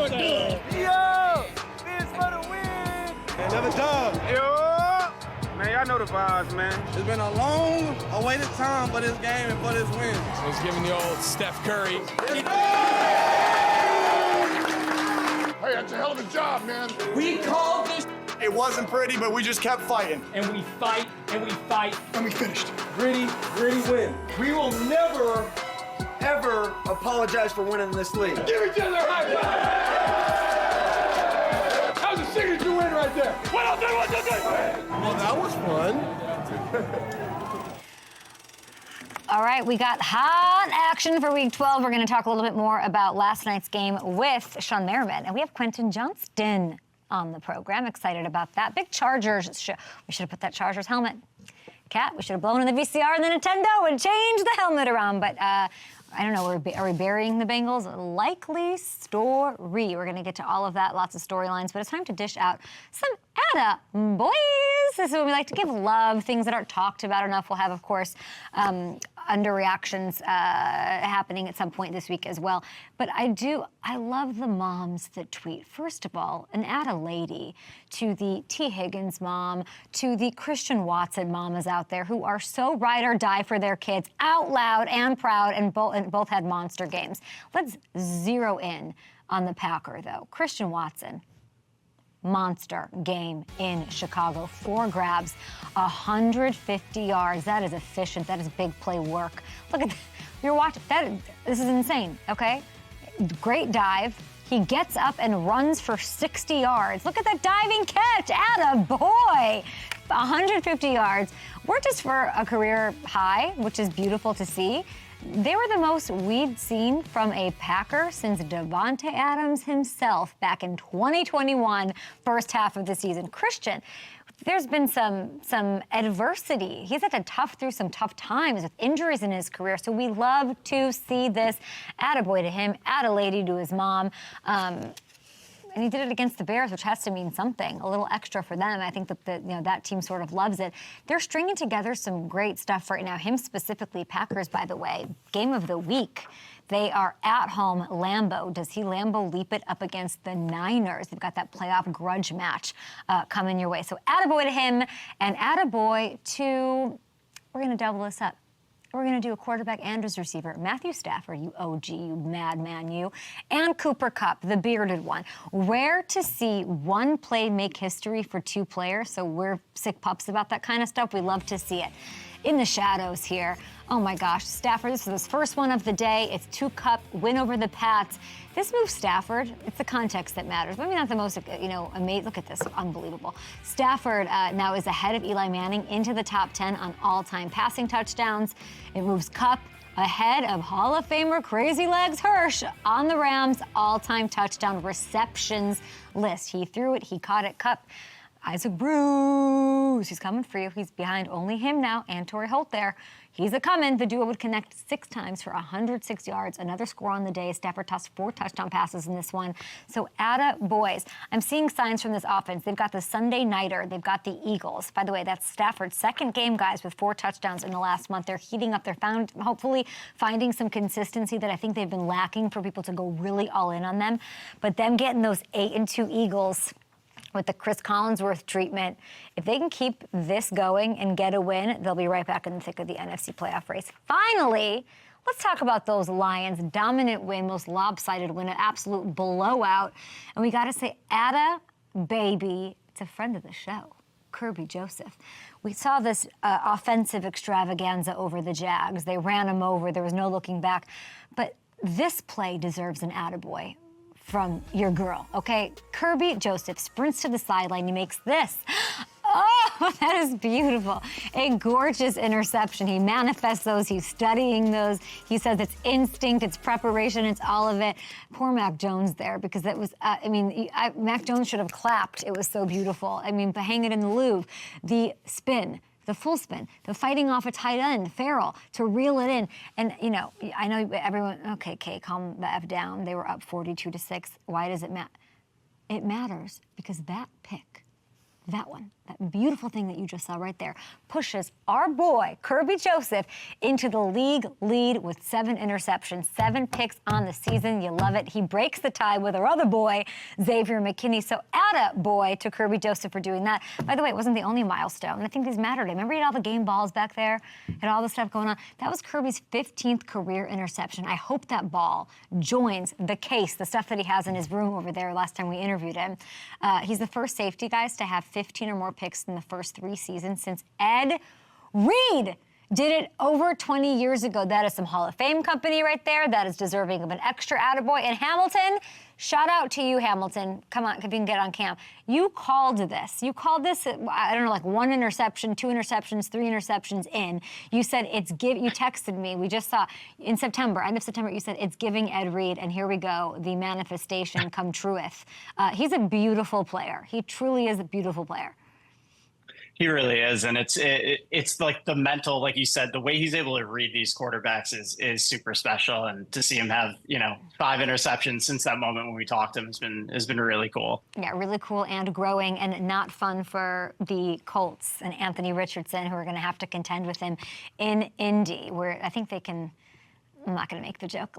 do it good. Yo, Vince for the win. Another dub. Yo, man, y'all know the vibes, man. It's been a long awaited time for this game and for this win. So he's giving the old Steph Curry. Hey, that's a hell of a job, man. We called this. It wasn't pretty, but we just kept fighting. And we fight, and we fight. And we finished. Gritty win. We will never, ever apologize for winning this league. Give each other a high five. That was a signature win right there. Well done, well done. Well, that was fun. All right, we got hot action for Week 12. We're going to talk a little bit more about last night's game with Sean Merriman. And we have Quentin Johnston on the program. Excited about that. Big Chargers. We should have put that Chargers helmet. Cat, we should have blown in the VCR and the Nintendo and changed the helmet around. But I don't know, are we burying the Bengals? Likely story. We're going to get to all of that, lots of storylines. But it's time to dish out some Atta Boys. This is when we like to give love, things that aren't talked about enough. We'll have, of course, underreactions happening at some point this week as well. But I love the moms that tweet. First of all, an Atta lady to the T. Higgins mom, to the Christian Watson mamas out there who are so ride or die for their kids, out loud and proud, and both had monster games. Let's zero in on the Packer, though. Christian Watson, monster game in Chicago. 4 grabs, 150 yards. That is efficient. That is big play work. Look at that. You're watching that. This is insane, okay? Great dive. He gets up and runs for 60 yards. Look at that diving catch. Atta boy. 150 yards. We're just for a career high, which is beautiful to see. They were the most we'd seen from a Packer since Davante Adams himself back in 2021, first half of the season. Christian, there's been some adversity. He's had to tough through some tough times with injuries in his career, so we love to see this. Attaboy to him, Attalady to his mom. And he did it against the Bears, which has to mean something, a little extra for them. I think that that team sort of loves it. They're stringing together some great stuff right now. Him specifically, Packers, by the way, game of the week. They are at home, Lambeau. Does he Lambeau leap it up against the Niners? They've got that playoff grudge match coming your way. So attaboy to him and attaboy to, we're going to double this up. We're going to do a quarterback and his receiver, Matthew Stafford, you OG, you madman, you, and Cooper Kupp, the bearded one. Rare to see one play make history for 2 players, so we're sick pups about that kind of stuff. We love to see it. In the shadows here, oh my gosh, Stafford, this is his first one of the day. It's 2 Kupp, win over the Pats. This move, Stafford, it's the context that matters. Maybe not the most, amazing. Look at this, unbelievable. Stafford now is ahead of Eli Manning into the top 10 on all-time passing touchdowns. It moves Kupp ahead of Hall of Famer Crazy Legs Hirsch on the Rams' all-time touchdown receptions list. He threw it, he caught it, Kupp. Isaac Bruce, he's coming for you. He's behind only him now, and Torrey Holt there. He's a-coming. The duo would connect 6 times for 106 yards. Another score on the day. Stafford tossed 4 touchdown passes in this one. So, Atta Boys. I'm seeing signs from this offense. They've got the Sunday Nighter. They've got the Eagles. By the way, that's Stafford's second game, guys, with 4 touchdowns in the last month. They're heating up. They're hopefully finding some consistency that I think they've been lacking for people to go really all in on them. But them getting those 8-2 Eagles with the Chris Collinsworth treatment, if they can keep this going and get a win, they'll be right back in the thick of the NFC playoff race. Finally, let's talk about those Lions. Dominant win, most lopsided win, an absolute blowout. And we got to say, Atta baby, it's a friend of the show, Kirby Joseph. We saw this offensive extravaganza over the Jags. They ran him over. There was no looking back. But this play deserves an attaboy from your girl, okay? Kirby Joseph sprints to the sideline. He makes this. Oh, that is beautiful. A gorgeous interception. He manifests those. He's studying those. He says it's instinct, it's preparation, it's all of it. Poor Mac Jones there, because that was, Mac Jones should have clapped. It was so beautiful. But hang it in the Louvre. The spin. The full spin, the fighting off a tight end, Farrell, to reel it in. And, I know everyone, okay, calm the F down. They were up 42-6. Why does it matter? It matters because that pick that one, that beautiful thing that you just saw right there, pushes our boy, Kirby Joseph, into the league lead with 7 interceptions, 7 picks on the season. You love it. He breaks the tie with our other boy, Xavier McKinney. So Atta Boy to Kirby Joseph for doing that. By the way, it wasn't the only milestone. I think these mattered. Remember he had all the game balls back there and all the stuff going on? That was Kirby's 15th career interception. I hope that ball joins the case, the stuff that he has in his room over there last time we interviewed him. He's the first safety, guys, to have 15 or more picks in the first 3 seasons since Ed Reed did it over 20 years ago. That is some Hall of Fame company right there. That is deserving of an extra attaboy. And Hamilton, shout out to you, Hamilton. Come on, if you can get on cam. You called this. You called this, I don't know, like 1 interception, 2 interceptions, 3 interceptions in. You said you texted me. We just saw in September, end of September, you said it's giving Ed Reed. And here we go, the manifestation come trueth. He's a beautiful player. He truly is a beautiful player. He really is, and it's like the mental, like you said, the way he's able to read these quarterbacks is super special, and to see him have 5 interceptions since that moment when we talked to him has been really cool. Yeah, really cool and growing, and not fun for the Colts and Anthony Richardson, who are going to have to contend with him in Indy, where I think they can. I'm not going to make the joke.